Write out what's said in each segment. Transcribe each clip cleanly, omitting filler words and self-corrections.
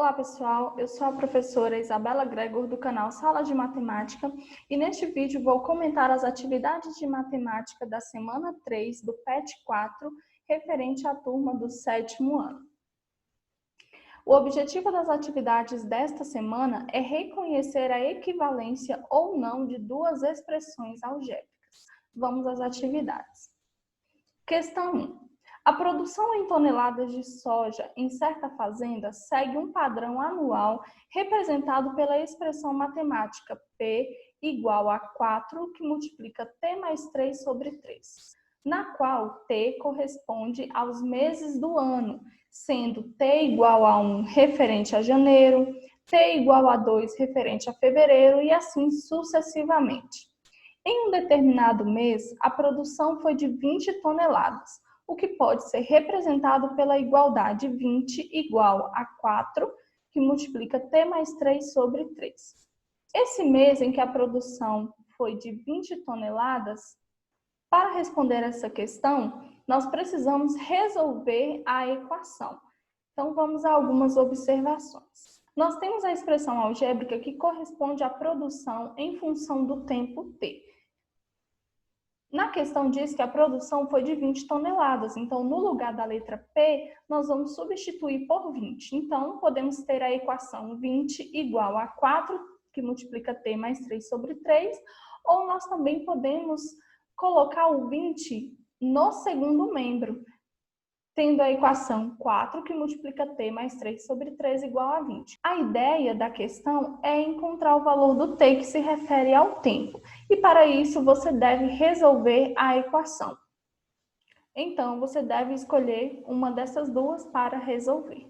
Olá pessoal, eu sou a professora Isabela Gregor do canal Sala de Matemática e neste vídeo vou comentar as atividades de matemática da semana 3 do PET 4 referente à turma do 7º ano. O objetivo das atividades desta semana é reconhecer a equivalência ou não de duas expressões algébricas. Vamos às atividades. Questão 1. A produção em toneladas de soja em certa fazenda segue um padrão anual representado pela expressão matemática P igual a 4, que multiplica T mais 3 sobre 3, na qual T corresponde aos meses do ano, sendo T igual a 1 referente a janeiro, T igual a 2 referente a fevereiro e assim sucessivamente. Em um determinado mês, a produção foi de 20 toneladas, o que pode ser representado pela igualdade 20 igual a 4, que multiplica T mais 3 sobre 3. Esse mês em que a produção foi de 20 toneladas, para responder essa questão, nós precisamos resolver a equação. Então, vamos a algumas observações. Nós temos a expressão algébrica que corresponde à produção em função do tempo T. Na questão diz que a produção foi de 20 toneladas, então no lugar da letra P, nós vamos substituir por 20. Então, podemos ter a equação 20 igual a 4, que multiplica T mais 3 sobre 3, ou nós também podemos colocar o 20 no segundo membro, tendo a equação 4, que multiplica T mais 3 sobre 3 igual a 20. A ideia da questão é encontrar o valor do T que se refere ao tempo. E para isso, você deve resolver a equação. Então, você deve escolher uma dessas duas para resolver.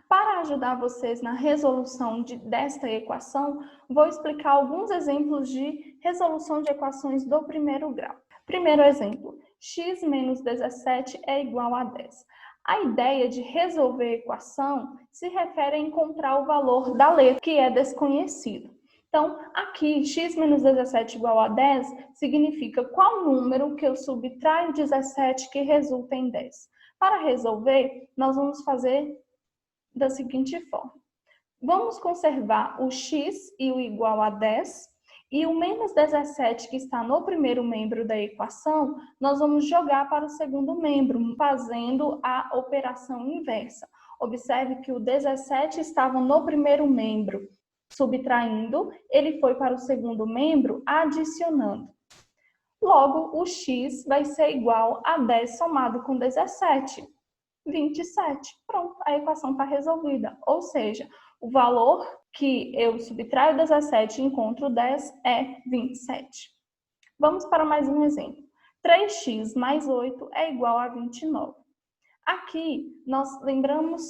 Para ajudar vocês na resolução desta equação, vou explicar alguns exemplos de resolução de equações do primeiro grau. Primeiro exemplo. X menos 17 é igual a 10. A ideia de resolver a equação se refere a encontrar o valor da letra, que é desconhecido. Então, aqui, x menos 17 igual a 10 significa qual número que eu subtraio 17 que resulta em 10. Para resolver, nós vamos fazer da seguinte forma. Vamos conservar o x e o igual a 10. E o menos 17 que está no primeiro membro da equação, nós vamos jogar para o segundo membro, fazendo a operação inversa. Observe que o 17 estava no primeiro membro, subtraindo, ele foi para o segundo membro, adicionando. Logo, o x vai ser igual a 10 somado com 17, 27. Pronto, a equação está resolvida. Ou seja, o valor que eu subtraio 17 e encontro 10 é 27. Vamos para mais um exemplo. 3x mais 8 é igual a 29. Aqui, nós lembramos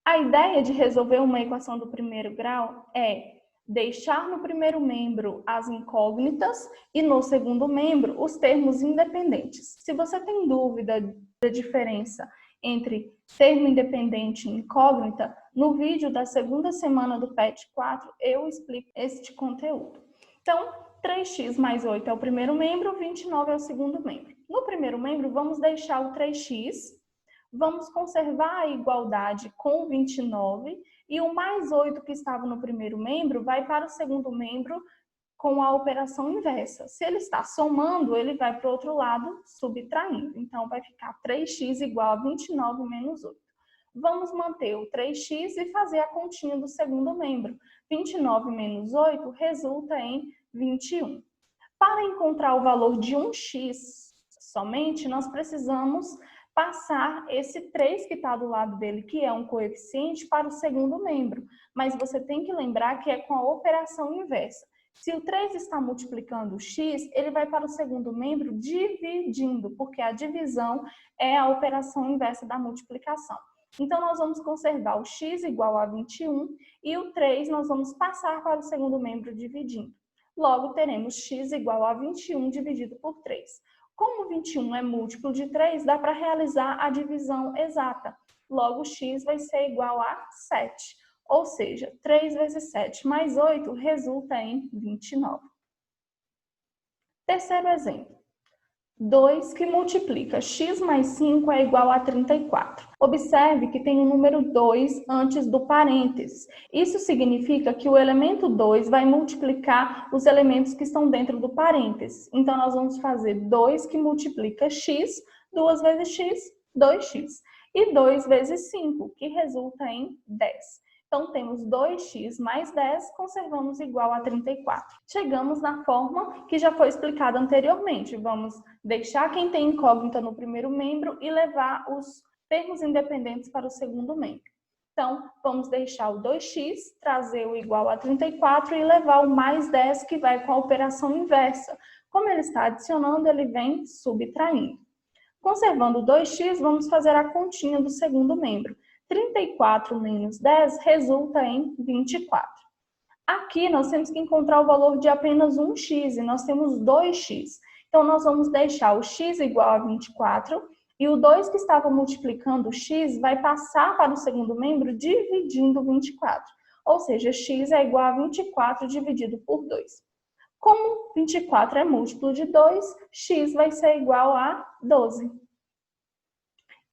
a ideia de resolver uma equação do primeiro grau é deixar no primeiro membro as incógnitas e no segundo membro os termos independentes. Se você tem dúvida da diferença entre termo independente e incógnita, no vídeo da segunda semana do PET 4 eu explico este conteúdo. Então, 3x mais 8 é o primeiro membro, 29 é o segundo membro. No primeiro membro, vamos deixar o 3x, vamos conservar a igualdade com 29 e o mais 8 que estava no primeiro membro vai para o segundo membro com a operação inversa. Se ele está somando, ele vai para o outro lado, subtraindo. Então, vai ficar 3x igual a 29 menos 8. Vamos manter o 3x e fazer a continha do segundo membro. 29 menos 8 resulta em 21. Para encontrar o valor de 1x somente, nós precisamos passar esse 3 que está do lado dele, que é um coeficiente, para o segundo membro. Mas você tem que lembrar que é com a operação inversa. Se o 3 está multiplicando o x, ele vai para o segundo membro dividindo, porque a divisão é a operação inversa da multiplicação. Então, nós vamos conservar o x igual a 21 e o 3 nós vamos passar para o segundo membro dividindo. Logo, teremos x igual a 21 dividido por 3. Como 21 é múltiplo de 3, dá para realizar a divisão exata. Logo, x vai ser igual a 7. Ou seja, 3 vezes 7 mais 8 resulta em 29. Terceiro exemplo. 2 que multiplica x mais 5 é igual a 34. Observe que tem o número 2 antes do parênteses. Isso significa que o elemento 2 vai multiplicar os elementos que estão dentro do parênteses. Então, nós vamos fazer 2 que multiplica x, 2 vezes x, 2x. E 2 vezes 5, que resulta em 10. Então, temos 2x mais 10, conservamos igual a 34. Chegamos na forma que já foi explicada anteriormente. Vamos deixar quem tem incógnita no primeiro membro e levar os termos independentes para o segundo membro. Então, vamos deixar o 2x, trazer o igual a 34 e levar o mais 10, que vai com a operação inversa. Como ele está adicionando, ele vem subtraindo. Conservando o 2x, vamos fazer a continha do segundo membro. 34 menos 10 resulta em 24. Aqui nós temos que encontrar o valor de apenas 1x e nós temos 2x. Então, nós vamos deixar o x igual a 24 e o 2 que estava multiplicando o x vai passar para o segundo membro dividindo 24. Ou seja, x é igual a 24 dividido por 2. Como 24 é múltiplo de 2, x vai ser igual a 12.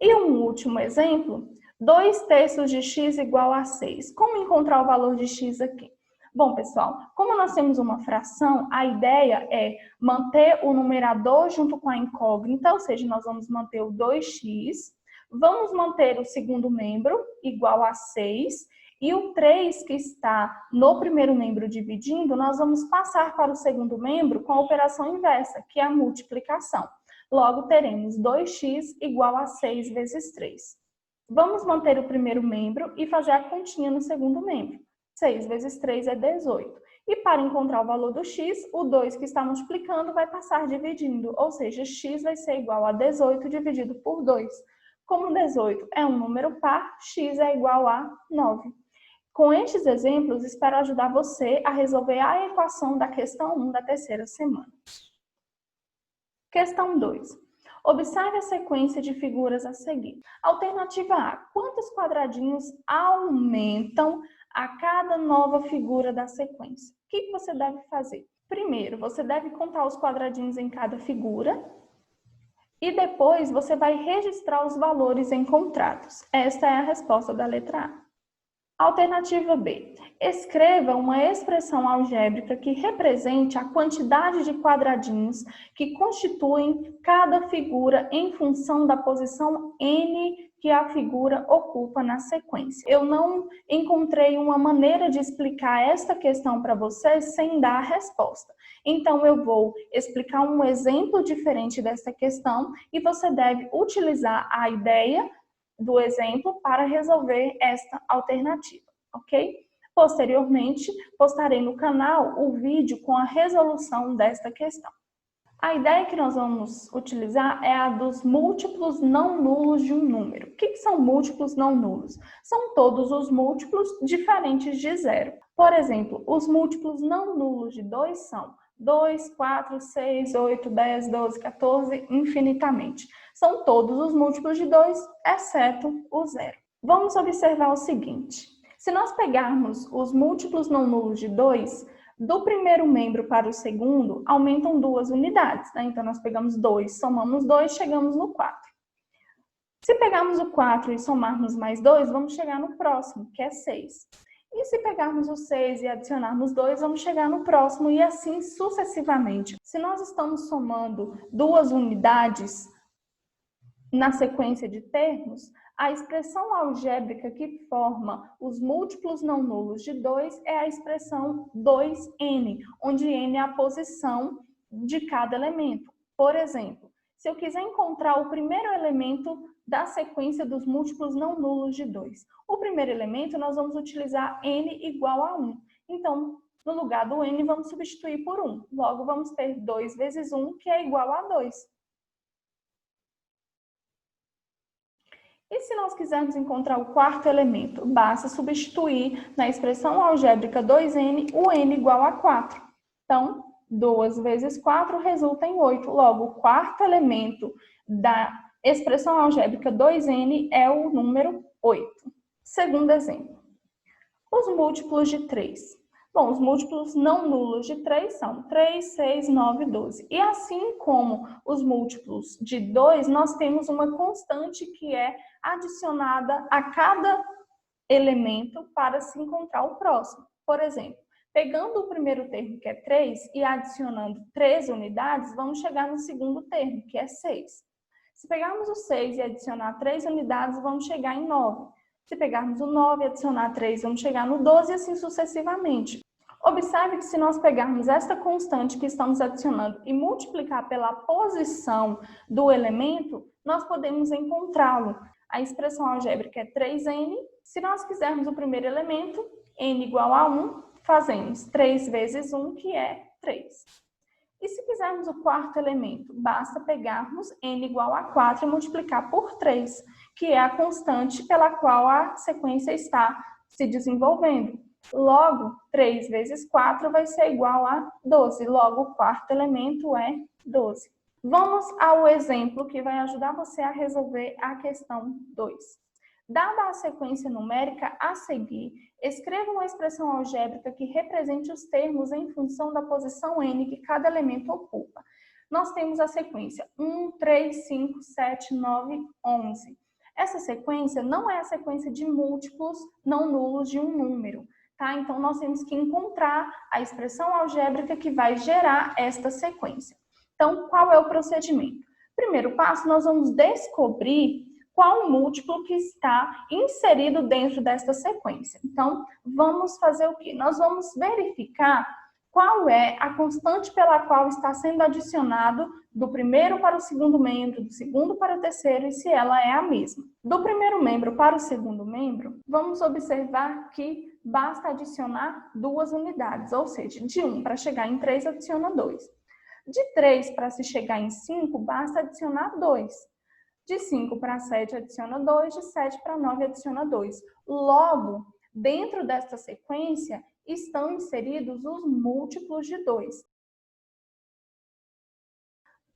E um último exemplo. 2/3 de x igual a 6. Como encontrar o valor de x aqui? Bom, pessoal, como nós temos uma fração, a ideia é manter o numerador junto com a incógnita, ou seja, nós vamos manter o 2x, vamos manter o segundo membro igual a 6, e o 3 que está no primeiro membro dividindo, nós vamos passar para o segundo membro com a operação inversa, que é a multiplicação. Logo, teremos 2x igual a 6 vezes 3. Vamos manter o primeiro membro e fazer a continha no segundo membro. 6 vezes 3 é 18. E para encontrar o valor do x, o 2 que está multiplicando vai passar dividindo, ou seja, x vai ser igual a 18 dividido por 2. Como 18 é um número par, x é igual a 9. Com estes exemplos, espero ajudar você a resolver a equação da questão 1 da terceira semana. Questão 2. Observe a sequência de figuras a seguir. Alternativa A. Quantos quadradinhos aumentam a cada nova figura da sequência? O que você deve fazer? Primeiro, você deve contar os quadradinhos em cada figura e depois você vai registrar os valores encontrados. Esta é a resposta da letra A. Alternativa B. Escreva uma expressão algébrica que represente a quantidade de quadradinhos que constituem cada figura em função da posição n que a figura ocupa na sequência. Eu não encontrei uma maneira de explicar esta questão para vocês sem dar a resposta. Então, eu vou explicar um exemplo diferente desta questão e você deve utilizar a ideia do exemplo para resolver esta alternativa, ok? Posteriormente, postarei no canal o vídeo com a resolução desta questão. A ideia que nós vamos utilizar é a dos múltiplos não nulos de um número. O que são múltiplos não nulos? São todos os múltiplos diferentes de zero. Por exemplo, os múltiplos não nulos de 2 são 2, 4, 6, 8, 10, 12, 14, infinitamente. São todos os múltiplos de 2, exceto o zero. Vamos observar o seguinte. Se nós pegarmos os múltiplos não nulos de 2, do primeiro membro para o segundo, aumentam 2 unidades, né? Então, nós pegamos 2, somamos 2, chegamos no 4. Se pegarmos o 4 e somarmos mais 2, vamos chegar no próximo, que é 6. E se pegarmos o 6 e adicionarmos 2, vamos chegar no próximo e assim sucessivamente. Se nós estamos somando 2 unidades na sequência de termos, a expressão algébrica que forma os múltiplos não nulos de 2 é a expressão 2n, onde n é a posição de cada elemento. Por exemplo, se eu quiser encontrar o primeiro elemento da sequência dos múltiplos não nulos de 2, o primeiro elemento nós vamos utilizar n igual a 1. Então, no lugar do n, vamos substituir por 1. Logo, vamos ter 2 vezes 1, que é igual a 2. E se nós quisermos encontrar o quarto elemento, basta substituir na expressão algébrica 2n o n igual a 4. Então, 2 vezes 4 resulta em 8. Logo, o quarto elemento da expressão algébrica 2n é o número 8. Segundo exemplo. Os múltiplos de 3. Bom, os múltiplos não nulos de 3 são 3, 6, 9, 12. E assim como os múltiplos de 2, nós temos uma constante que é adicionada a cada elemento para se encontrar o próximo. Por exemplo, pegando o primeiro termo, que é 3, e adicionando 3 unidades, vamos chegar no segundo termo, que é 6. Se pegarmos o 6 e adicionar 3 unidades, vamos chegar em 9. Se pegarmos o 9 e adicionar 3, vamos chegar no 12 e assim sucessivamente. Observe que se nós pegarmos esta constante que estamos adicionando e multiplicar pela posição do elemento, nós podemos encontrá-lo. A expressão algébrica é 3n. Se nós quisermos o primeiro elemento, n igual a 1, fazemos 3 vezes 1, que é 3. E se quisermos o quarto elemento, basta pegarmos n igual a 4 e multiplicar por 3, que é a constante pela qual a sequência está se desenvolvendo. Logo, 3 vezes 4 vai ser igual a 12. Logo, o quarto elemento é 12. Vamos ao exemplo que vai ajudar você a resolver a questão 2. Dada a sequência numérica a seguir, escreva uma expressão algébrica que represente os termos em função da posição n que cada elemento ocupa. Nós temos a sequência 1, 3, 5, 7, 9, 11. Essa sequência não é a sequência de múltiplos não nulos de um número, tá? Então, nós temos que encontrar a expressão algébrica que vai gerar esta sequência. Então, qual é o procedimento? Primeiro passo, nós vamos descobrir qual o múltiplo que está inserido dentro desta sequência. Então, vamos fazer o quê? Nós vamos verificar qual é a constante pela qual está sendo adicionado do primeiro para o segundo membro, do segundo para o terceiro, e se ela é a mesma. Do primeiro membro para o segundo membro, vamos observar que basta adicionar 2 unidades, ou seja, de 1 para chegar em 3, adiciona 2. De 3 para se chegar em 5, basta adicionar 2. De 5 para 7, adiciona 2. De 7 para 9, adiciona 2. Logo, dentro desta sequência, estão inseridos os múltiplos de 2.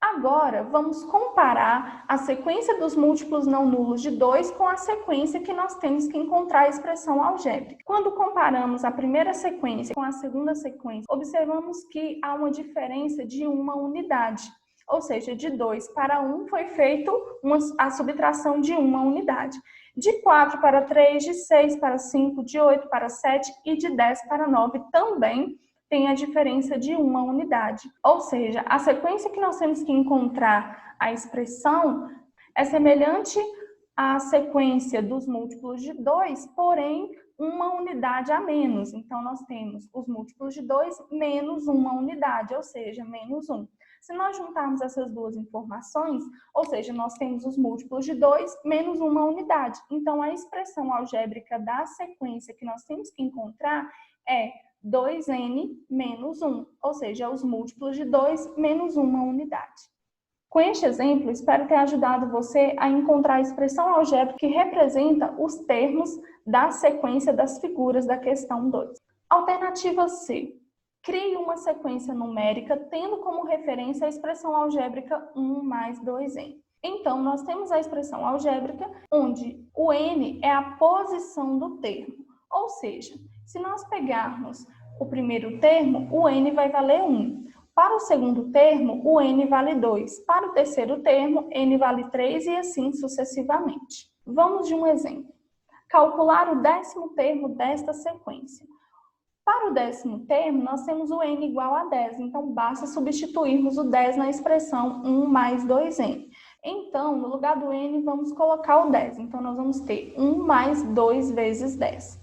Agora, vamos comparar a sequência dos múltiplos não nulos de 2 com a sequência que nós temos que encontrar a expressão algébrica. Quando comparamos a primeira sequência com a segunda sequência, observamos que há uma diferença de uma unidade. Ou seja, de 2 para 1 foi feita a subtração de uma unidade. De 4 para 3, de 6 para 5, de 8 para 7 e de 10 para 9 também tem a diferença de uma unidade. Ou seja, a sequência que nós temos que encontrar a expressão é semelhante à sequência dos múltiplos de 2, porém uma unidade a menos. Então, nós temos os múltiplos de 2 menos uma unidade, ou seja, menos 1. Se nós juntarmos essas duas informações, ou seja, nós temos os múltiplos de 2 menos uma unidade. Então, a expressão algébrica da sequência que nós temos que encontrar é 2n menos 1, ou seja, os múltiplos de 2 menos uma unidade. Com este exemplo, espero ter ajudado você a encontrar a expressão algébrica que representa os termos da sequência das figuras da questão 2. Alternativa C. Crie uma sequência numérica tendo como referência a expressão algébrica 1 mais 2n. Então, nós temos a expressão algébrica onde o n é a posição do termo, ou seja, se nós pegarmos o primeiro termo, o n vai valer 1. Para o segundo termo, o n vale 2. Para o terceiro termo, n vale 3 e assim sucessivamente. Vamos de um exemplo. Calcular o 10º termo desta sequência. Para o 10º termo, nós temos o n igual a 10. Então, basta substituirmos o 10 na expressão 1 mais 2n. Então, no lugar do n, vamos colocar o 10. Então, nós vamos ter 1 mais 2 vezes 10.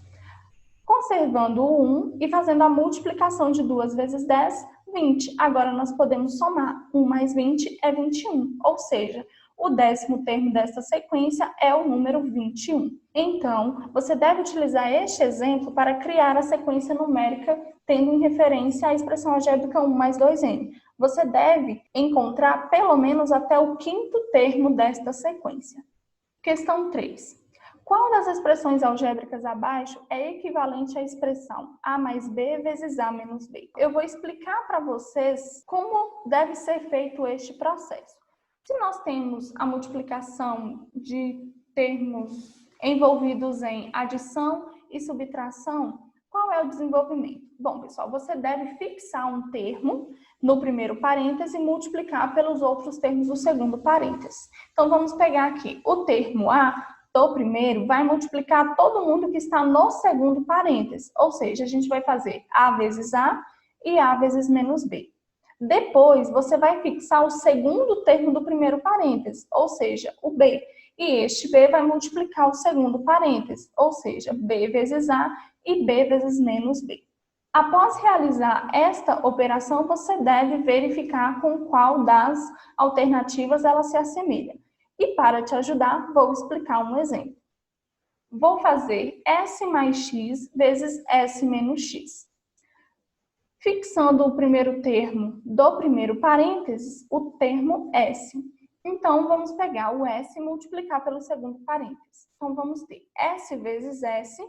Conservando o 1 e fazendo a multiplicação de 2 vezes 10, 20. Agora, nós podemos somar. 1 mais 20 é 21. Ou seja, o 10º termo desta sequência é o número 21. Então, você deve utilizar este exemplo para criar a sequência numérica tendo em referência a expressão algébrica 1 mais 2n. Você deve encontrar pelo menos até o 5º termo desta sequência. Questão 3. Qual das expressões algébricas abaixo é equivalente à expressão a mais b vezes a menos b? Eu vou explicar para vocês como deve ser feito este processo. Se nós temos a multiplicação de termos envolvidos em adição e subtração, Qual é o desenvolvimento? Bom, pessoal, você deve fixar um termo no primeiro parêntese e multiplicar pelos outros termos do segundo parêntese. Então, vamos pegar aqui o termo A do primeiro, vai multiplicar todo mundo que está no segundo parêntese. Ou seja, a gente vai fazer A vezes A e A vezes menos B. Depois, você vai fixar o segundo termo do primeiro parêntese, ou seja, o B. E este B vai multiplicar o segundo parêntese, ou seja, B vezes A e B vezes menos B. Após realizar esta operação, você deve verificar com qual das alternativas ela se assemelha. E para te ajudar, vou explicar um exemplo. Vou fazer S mais X vezes S menos X. Fixando o primeiro termo do primeiro parênteses, o termo S. Então, vamos pegar o S e multiplicar pelo segundo parênteses. Então, vamos ter S vezes S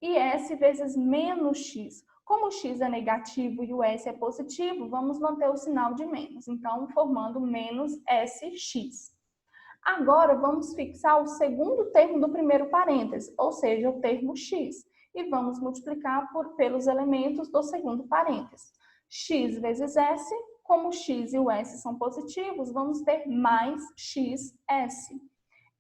e S vezes menos X. Como o X é negativo e o S é positivo, vamos manter o sinal de menos. Então, formando menos SX. Agora, vamos fixar o segundo termo do primeiro parêntese, ou seja, o termo X. E vamos multiplicar pelos elementos do segundo parêntese. X vezes S, como o X e o S são positivos, vamos ter mais XS.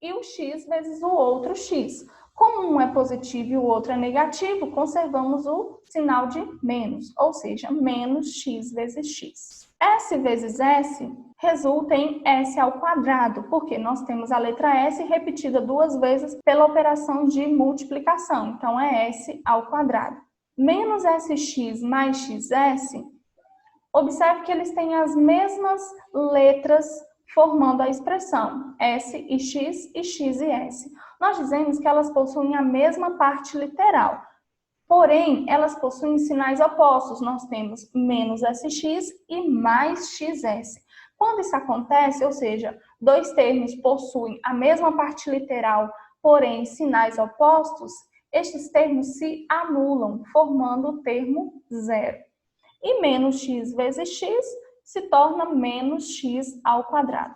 E o X vezes o outro X. Como um é positivo e o outro é negativo, conservamos o sinal de menos, ou seja, menos X vezes X. S vezes S resulta em S ao quadrado, porque nós temos a letra S repetida duas vezes pela operação de multiplicação, então é S ao quadrado. Menos SX mais XS, observe que eles têm as mesmas letras formando a expressão S e X e S. Nós dizemos que elas possuem a mesma parte literal, porém, elas possuem sinais opostos. Nós temos menos SX e mais XS. Quando isso acontece, ou seja, dois termos possuem a mesma parte literal, porém sinais opostos, estes termos se anulam, formando o termo zero. E menos x vezes x se torna menos x ao quadrado.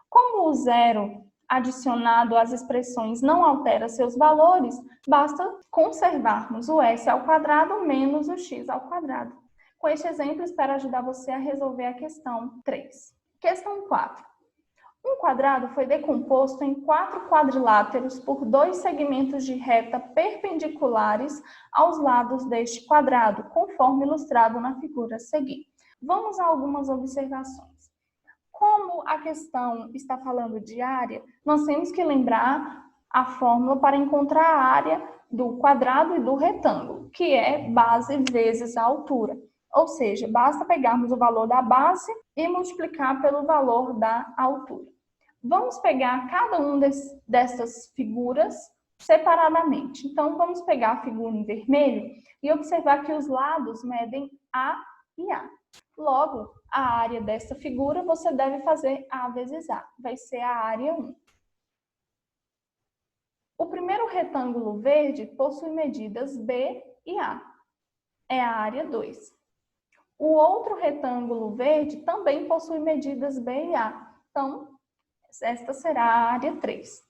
Como o zero adicionado às expressões não altera seus valores, basta conservarmos o s ao quadrado menos o x ao quadrado. Com este exemplo, espero ajudar você a resolver a questão 3. Questão 4. Um quadrado foi decomposto em 4 quadriláteros por 2 segmentos de reta perpendiculares aos lados deste quadrado, conforme ilustrado na figura a seguir. Vamos a algumas observações. Como a questão está falando de área, nós temos que lembrar a fórmula para encontrar a área do quadrado e do retângulo, que é base vezes a altura. Ou seja, basta pegarmos o valor da base e multiplicar pelo valor da altura. Vamos pegar cada uma dessas figuras separadamente. Então, vamos pegar a figura em vermelho e observar que os lados medem A e A. Logo, a área dessa figura você deve fazer A vezes A. Vai ser a área 1. O primeiro retângulo verde possui medidas B e A. É a área 2. O outro retângulo verde também possui medidas B e A. Então, esta será a área 3.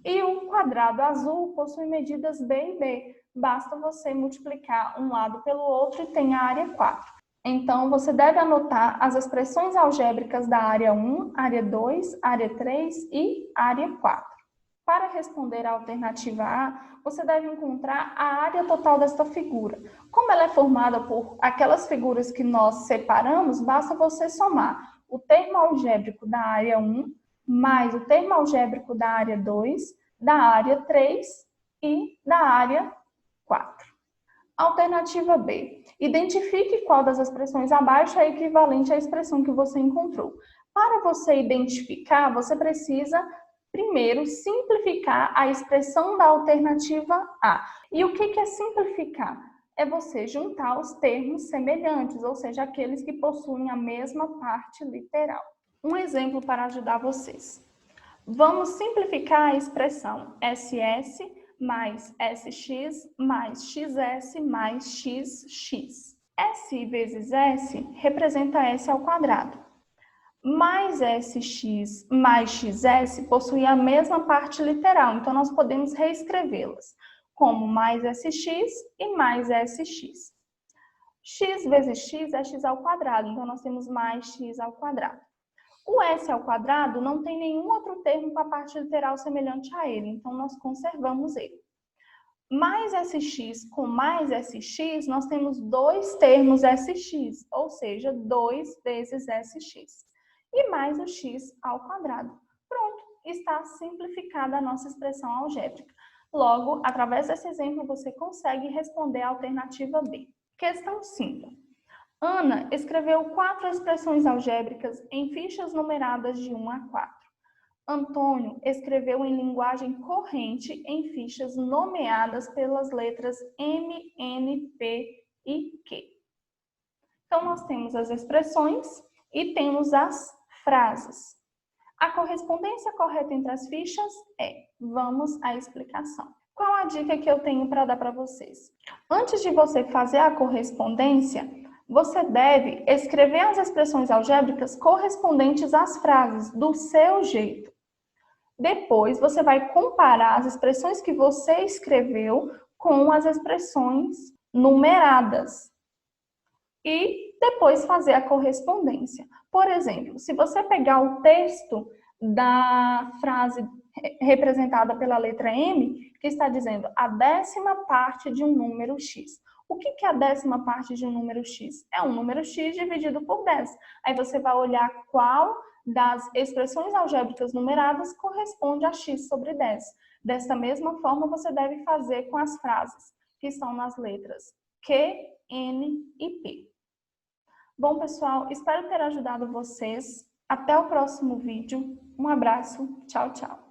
E o quadrado azul possui medidas B e B. Basta você multiplicar um lado pelo outro e tem a área 4. Então, você deve anotar as expressões algébricas da área 1, área 2, área 3 e área 4. Para responder a alternativa A, você deve encontrar a área total desta figura. Como ela é formada por aquelas figuras que nós separamos, basta você somar o termo algébrico da área 1 mais o termo algébrico da área 2, da área 3 e da área 4. Alternativa B. Identifique qual das expressões abaixo é equivalente à expressão que você encontrou. Para você identificar, você precisa primeiro simplificar a expressão da alternativa A. E o que é simplificar? É você juntar os termos semelhantes, ou seja, aqueles que possuem a mesma parte literal. Um exemplo para ajudar vocês. Vamos simplificar a expressão SS mais SX mais XS mais XX. S vezes S representa S ao quadrado. Mais SX mais XS possui a mesma parte literal, então nós podemos reescrevê-las. como mais SX e mais SX. X vezes x é x ao quadrado, então nós temos mais x ao quadrado. O s ao quadrado não tem nenhum outro termo com a parte literal semelhante a ele, então nós conservamos ele. Mais sx com mais sx, nós temos dois termos sx, ou seja, 2 vezes sx. E mais o x ao quadrado. Pronto, está simplificada a nossa expressão algébrica. Logo, através desse exemplo, você consegue responder a alternativa B. Questão 5. Ana escreveu 4 expressões algébricas em fichas numeradas de 1 a 4. Antônio escreveu em linguagem corrente em fichas nomeadas pelas letras M, N, P e Q. Então, nós temos as expressões e temos as frases. A correspondência correta entre as fichas é: vamos à explicação. Qual a dica que eu tenho para dar para vocês? Antes de você fazer a correspondência, você deve escrever as expressões algébricas correspondentes às frases, do seu jeito. Depois, você vai comparar as expressões que você escreveu com as expressões numeradas. E depois fazer a correspondência. Por exemplo, se você pegar o texto da frase representada pela letra M, que está dizendo a 10ª parte de um número x. O que é a 10ª parte de um número x? É um número x dividido por 10. Aí você vai olhar qual das expressões algébricas numeradas corresponde a x sobre 10. Desta mesma forma, você deve fazer com as frases que estão nas letras Q, N e P. Bom, pessoal, espero ter ajudado vocês. Até o próximo vídeo. Um abraço. Tchau, tchau.